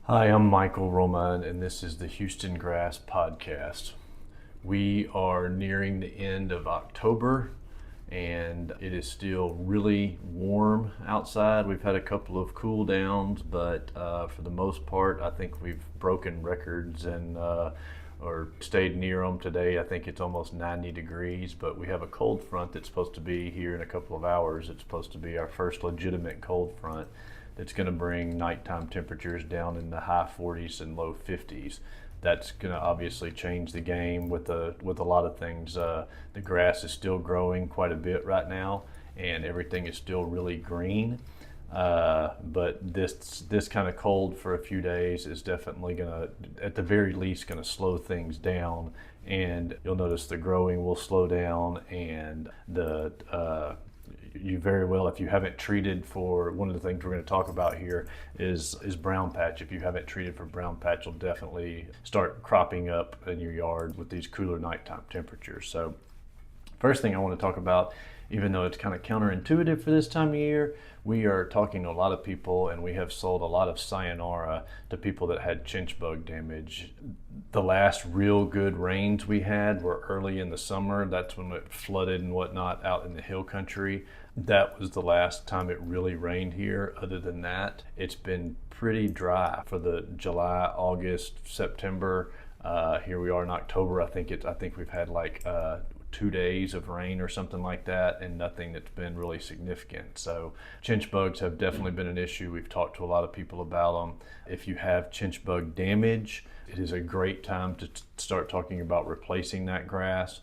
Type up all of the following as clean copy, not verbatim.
Hi, I'm Michael Romine, and this is the Houston Grass Podcast. We are nearing the end of October, and it is still really warm outside. We've had a couple of cool downs, but for the most part, I think we've broken records and or stayed near them today. I think it's almost 90 degrees, but we have a cold front that's supposed to be here in a couple of hours. It's supposed to be our first legitimate cold front that's going to bring nighttime temperatures down in the high 40s and low 50s. That's going to obviously change the game with a lot of things. The grass is still growing quite a bit right now, and everything is still really green. But this kind of cold for a few days is definitely going to, at the very least, going to slow things down. And you'll notice the growing will slow down, and the you very well, if you haven't treated for, one of the things we're going to talk about here is brown patch. If you haven't treated for brown patch, will definitely start cropping up in your yard with these cooler nighttime temperatures. So first thing I want to talk about, even though it's kind of counterintuitive for this time of year, we are talking to a lot of people, and we have sold a lot of sayonara to people that had chinch bug damage. The last real good rains we had were early in the summer. That's when it flooded and whatnot out in the hill country. That was the last time it really rained here. Other than that, it's been pretty dry for the July, August, September. Here we are in October. I think we've had like 2 days of rain or something like that, and nothing that's been really significant. So chinch bugs have definitely been an issue. We've talked to a lot of people about them. If you have chinch bug damage, it is a great time to start talking about replacing that grass.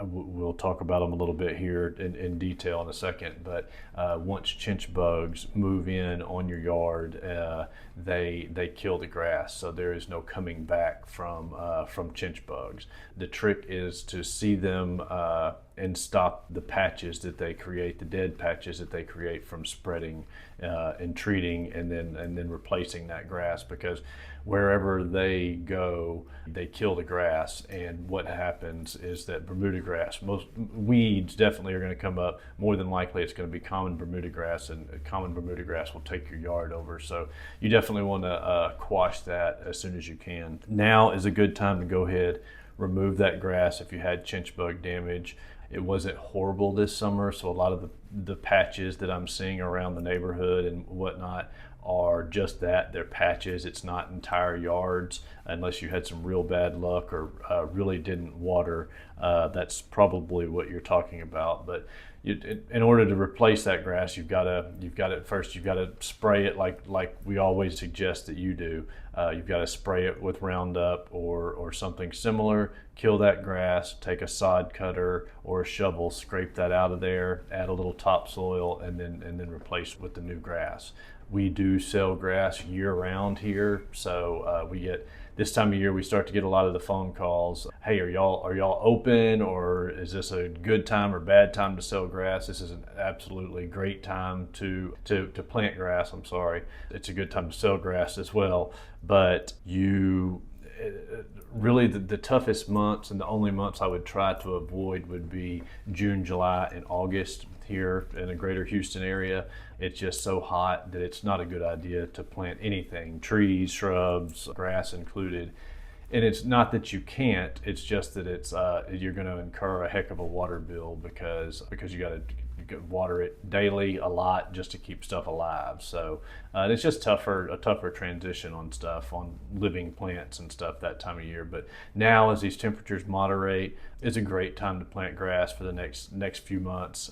We'll talk about them a little bit here in detail in a second, but once chinch bugs move in on your yard, they kill the grass, so there is no coming back from chinch bugs. The trick is to see them and stop the patches that they create, the dead patches that they create, from spreading and treating, and then replacing that grass, because wherever they go, they kill the grass. And what happens is that Bermuda grass, most weeds definitely are going to come up. More than likely, it's going to be common Bermuda grass, and common Bermuda grass will take your yard over. So you definitely want to quash that as soon as you can. Now is a good time to go ahead, remove that grass if you had chinch bug damage. It wasn't horrible this summer, so a lot of the patches that I'm seeing around the neighborhood and whatnot are just that. They're patches. It's not entire yards, unless you had some real bad luck or really didn't water. That's probably what you're talking about. But in order to replace that grass, you've got to spray it like we always suggest that you do. You've got to spray it with Roundup or something similar. Kill that grass. Take a sod cutter or a shovel, scrape that out of there. Add a little topsoil, and then replace with the new grass. We do sell grass year round here, so we get, this time of year we start to get a lot of the phone calls. Hey, are y'all open, or is this a good time or bad time to sell grass? This is an absolutely great time to plant grass. I'm sorry, it's a good time to sell grass as well. But really the toughest months, and the only months I would try to avoid, would be June, July, and August. Here in the greater Houston area, it's just so hot that it's not a good idea to plant anything, trees, shrubs, grass included. And it's not that you can't, it's just that it's you're going to incur a heck of a water bill, because you got to water it daily a lot just to keep stuff alive. So it's just a tougher transition on stuff, on living plants and stuff that time of year. But now, as these temperatures moderate, it's a great time to plant grass for the next few months.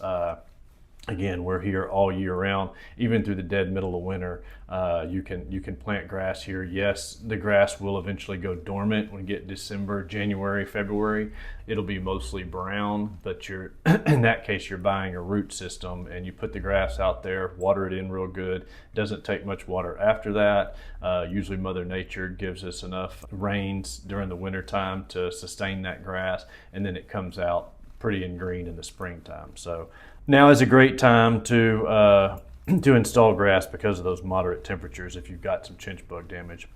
Again, we're here all year round, even through the dead middle of winter. You can plant grass here. Yes, the grass will eventually go dormant when we get December, January, February. It'll be mostly brown, but you're in that case, you're buying a root system, and you put the grass out there, water it in real good. Doesn't take much water after that. Usually Mother Nature gives us enough rains during the winter time to sustain that grass, and then it comes out pretty and green in the springtime. So now is a great time to install grass because of those moderate temperatures if you've got some chinch bug damage.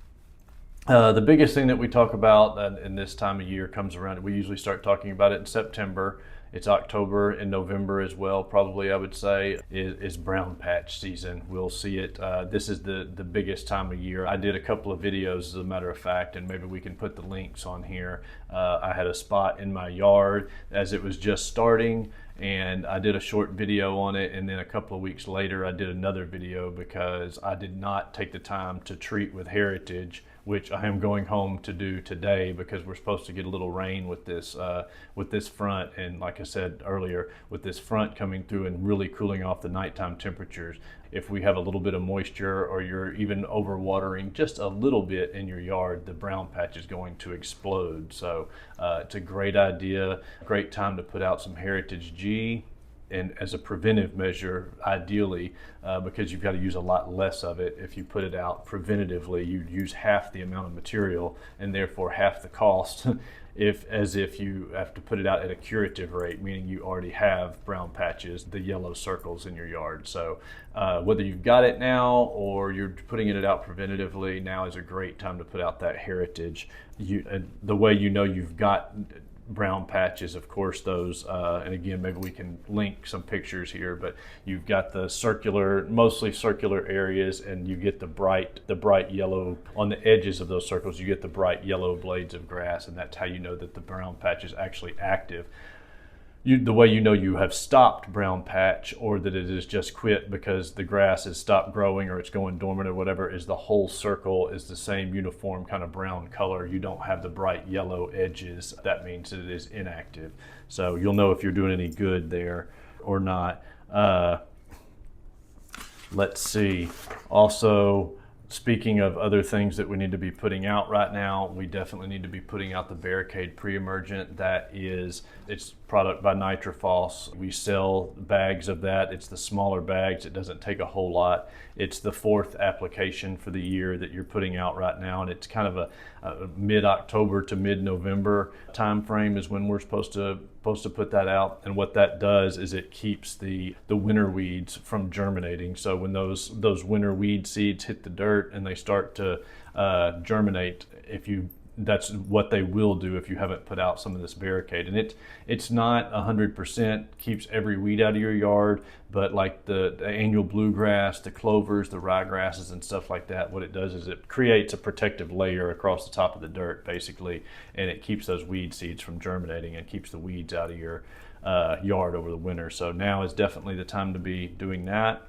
The biggest thing that we talk about in this time of year comes around, we usually start talking about it in September. It's October and November as well, probably I would say, is brown patch season. We'll see it. This is the biggest time of year. I did a couple of videos, as a matter of fact, and maybe we can put the links on here. I had a spot in my yard as it was just starting, and I did a short video on it, and then a couple of weeks later I did another video because I did not take the time to treat with Heritage, which I am going home to do today because we're supposed to get a little rain with this front, and like I said earlier, with this front coming through and really cooling off the nighttime temperatures, if we have a little bit of moisture or you're even overwatering just a little bit in your yard, the brown patch is going to explode. So it's a great idea, great time to put out some Heritage G, and as a preventive measure, ideally, because you've got to use a lot less of it. If you put it out preventatively, you'd use half the amount of material and therefore half the cost as if you have to put it out at a curative rate, meaning you already have brown patches, the yellow circles in your yard. So whether you've got it now or you're putting it out preventatively, now is a great time to put out that Heritage. The way you know you've got brown patches, of course, those and again, maybe we can link some pictures here, but you've got the circular, mostly circular areas, and you get the bright yellow on the edges of those circles. You get the bright yellow blades of grass, and that's how you know that the brown patch is actually active. The way you know you have stopped brown patch, or that it is just quit because the grass has stopped growing or it's going dormant or whatever, is the whole circle is the same uniform kind of brown color. You don't have the bright yellow edges. That means that it is inactive. So you'll know if you're doing any good there or not. Let's see. Also, speaking of other things that we need to be putting out right now, we definitely need to be putting out the Barricade Pre-emergent. It's product by Nitrophos. We sell bags of that. It's the smaller bags. It doesn't take a whole lot. It's the 4th application for the year that you're putting out right now, and it's kind of a mid-October to mid-November time frame is when we're supposed to put that out. And what that does is it keeps the winter weeds from germinating. So when those winter weed seeds hit the dirt and they start to germinate, that's what they will do if you haven't put out some of this Barricade. And it's not 100% keeps every weed out of your yard, but like the annual bluegrass, the clovers, the ryegrasses and stuff like that, what it does is it creates a protective layer across the top of the dirt basically, and it keeps those weed seeds from germinating and keeps the weeds out of your yard over the winter. So now is definitely the time to be doing that.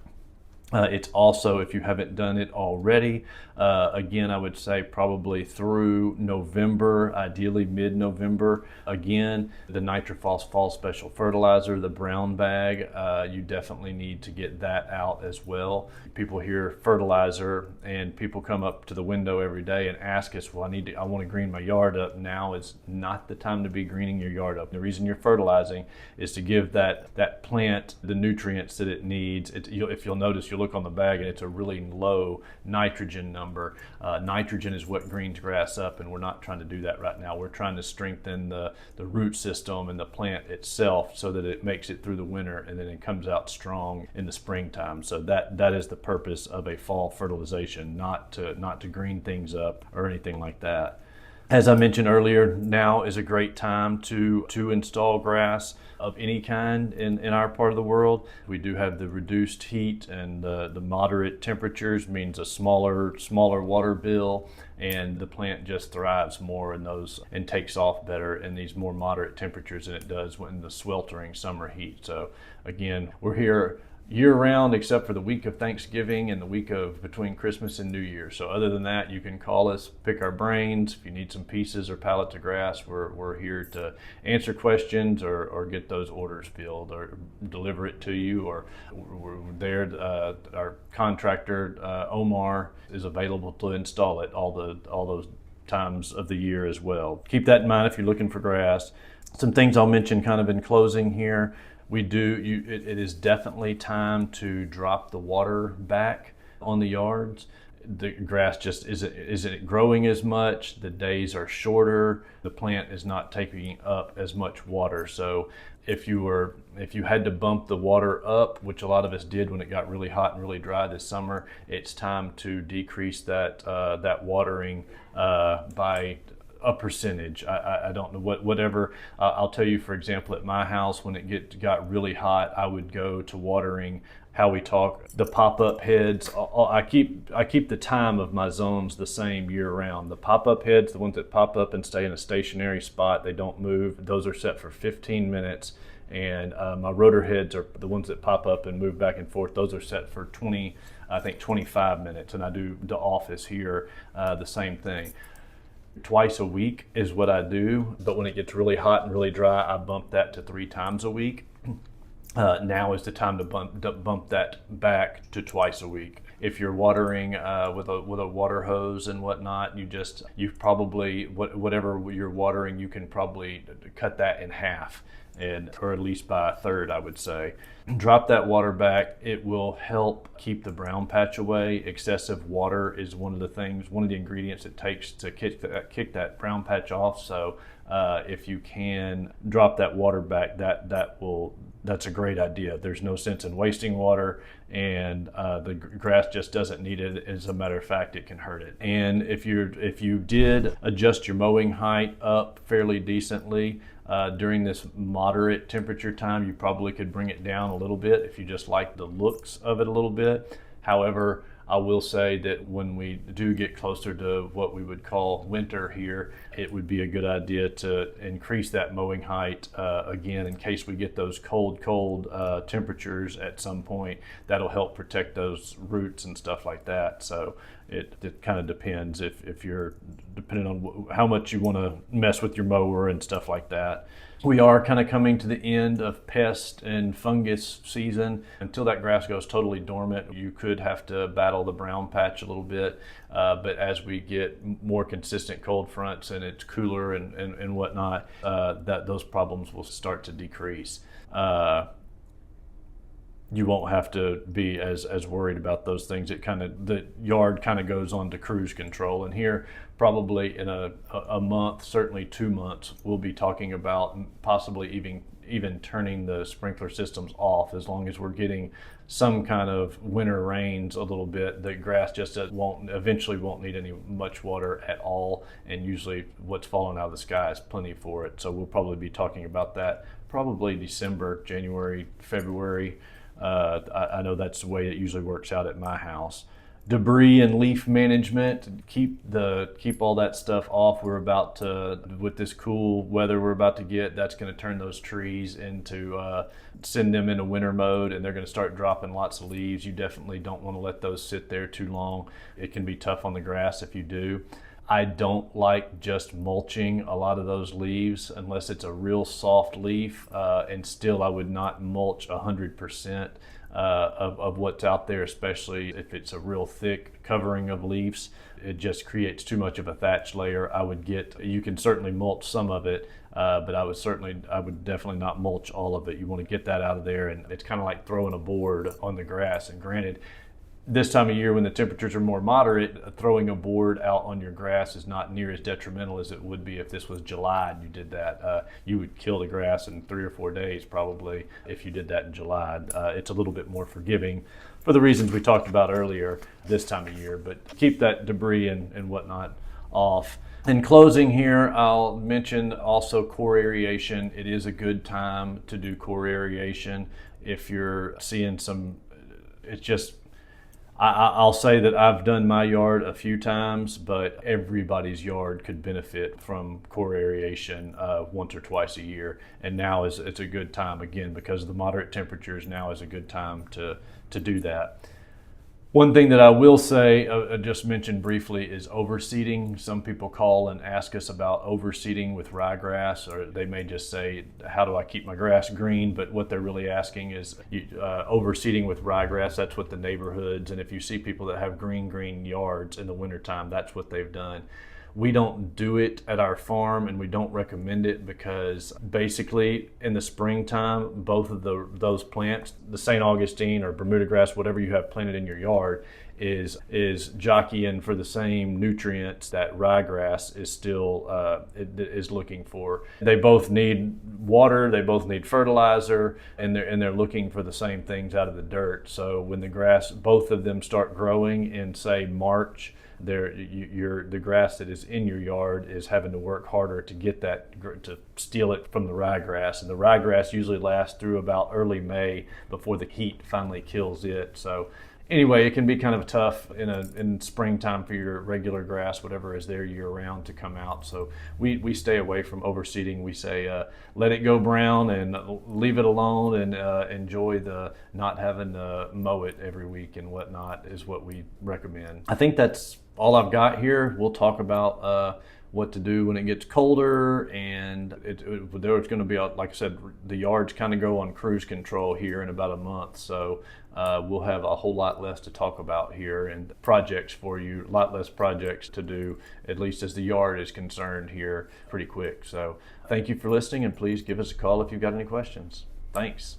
It's also, if you haven't done it already, again, I would say probably through November, ideally mid-November. Again, the Nitrophos Fall Special Fertilizer, the brown bag, you definitely need to get that out as well. People hear fertilizer and people come up to the window every day and ask us, well, I want to green my yard up. Now is not the time to be greening your yard up. The reason you're fertilizing is to give that plant the nutrients that it needs. If you'll notice, you'll look on the bag and it's a really low nitrogen number. Nitrogen is what greens grass up, and we're not trying to do that right now. We're trying to strengthen the root system and the plant itself so that it makes it through the winter and then it comes out strong in the springtime. So that is the purpose of a fall fertilization, not to green things up or anything like that. As I mentioned earlier, now is a great time to install grass of any kind in our part of the world. We do have the reduced heat, and the moderate temperatures means a smaller water bill, and the plant just thrives more in those and takes off better in these more moderate temperatures than it does when the sweltering summer heat. So again, we're here year-round except for the week of Thanksgiving and the week of between Christmas and New Year. So other than that, you can call us, pick our brains. If you need some pieces or pallets of grass, we're here to answer questions or get those orders filled or deliver it to you. Or we're there. Our contractor Omar is available to install it all those times of the year as well. Keep that in mind if you're looking for grass. Some things I'll mention kind of in closing here. It is definitely time to drop the water back on the yards. the grass just isn't growing as much. The days are shorter. The plant is not taking up as much water. So if you had to bump the water up, which a lot of us did when it got really hot and really dry this summer, it's time to decrease that watering by a percentage. I don't know whatever. I'll tell you, for example, at my house, when it got really hot, I would go to watering how we talk the pop-up heads. I keep the time of my zones the same year round. The pop-up heads, the ones that pop up and stay in a stationary spot, they don't move, those are set for 15 minutes. And my rotor heads are the ones that pop up and move back and forth. Those are set for 25 minutes. And I do the office here the same thing. Twice a week is what I do, but when it gets really hot and really dry, I bump that to 3 times a week. Now is the time to bump that back to twice a week. If you're watering with a water hose and whatnot, you probably whatever you're watering, you can probably cut that in half, or at least by a third, I would say. Drop that water back. It will help keep the brown patch away. Excessive water is one of the ingredients it takes to kick that brown patch off. So if you can drop that water back, that's a great idea. There's no sense in wasting water, and the grass just doesn't need it. As a matter of fact, it can hurt it. And if you did adjust your mowing height up fairly decently during this moderate temperature time, you probably could bring it down a little bit if you just like the looks of it a little bit. However, I will say that when we do get closer to what we would call winter here, it would be a good idea to increase that mowing height again, in case we get those cold temperatures at some point. That'll help protect those roots and stuff like that. So it kind of depends if you're depending on how much you want to mess with your mower and stuff like that. We are kind of coming to the end of pest and fungus season. Until that grass goes totally dormant, you could have to battle the brown patch a little bit. But as we get more consistent cold fronts and it's cooler and whatnot, those problems will start to decrease. You won't have to be as worried about those things. The yard kind of goes on to cruise control. And here, probably in a month, certainly 2 months, we'll be talking about possibly even turning the sprinkler systems off. As long as we're getting some kind of winter rains a little bit, the grass just eventually won't need much water at all. And usually what's falling out of the sky is plenty for it. So we'll probably be talking about that probably December, January, February. I know that's the way it usually works out at my house. Debris and leaf management, keep all that stuff off. With this cool weather we're about to get, that's going to turn those trees send them into winter mode, and they're going to start dropping lots of leaves. You definitely don't want to let those sit there too long. It can be tough on the grass if you do. I don't like just mulching a lot of those leaves unless it's a real soft leaf, and still I would not mulch 100% of what's out there, especially if it's a real thick covering of leaves. It just creates too much of a thatch layer. You can certainly mulch some of it, but I would definitely not mulch all of it. You want to get that out of there, and it's kind of like throwing a board on the grass. And granted, this time of year when the temperatures are more moderate, throwing a board out on your grass is not near as detrimental as it would be if this was July and you did that. You would kill the grass in 3 or 4 days probably if you did that in July. It's a little bit more forgiving for the reasons we talked about earlier this time of year, but keep that debris and whatnot off. In closing here, I'll mention also core aeration. It is a good time to do core aeration if you're seeing I'll say that I've done my yard a few times, but everybody's yard could benefit from core aeration once or twice a year. And now it's a good time, again, because of the moderate temperatures, now is a good time to do that. One thing that I will say, I just mentioned briefly, is overseeding. Some people call and ask us about overseeding with ryegrass, or they may just say, how do I keep my grass green? But what they're really asking is overseeding with ryegrass. That's what the neighborhoods, and if you see people that have green yards in the wintertime, that's what they've done. We don't do it at our farm, and we don't recommend it because basically in the springtime, both of those plants, the St. Augustine or Bermuda grass, whatever you have planted in your yard, is jockeying for the same nutrients that ryegrass is still is looking for. They both need water, they both need fertilizer, and they're looking for the same things out of the dirt. So when both of them start growing in, say, March, the grass that is in your yard is having to work harder to get to steal it from the ryegrass, and the ryegrass usually lasts through about early May before the heat finally kills it. So anyway, it can be kind of tough in springtime for your regular grass, whatever is there year round, to come out. So we stay away from overseeding. We say let it go brown and leave it alone, and enjoy the not having to mow it every week and whatnot is what we recommend. I think that's all I've got here. We'll talk about what to do when it gets colder, and there's going to be, like I said, the yards kind of go on cruise control here in about a month. So we'll have a whole lot less to talk about here, and projects for you, a lot less projects to do, at least as the yard is concerned here, pretty quick. So thank you for listening, and please give us a call if you've got any questions. Thanks.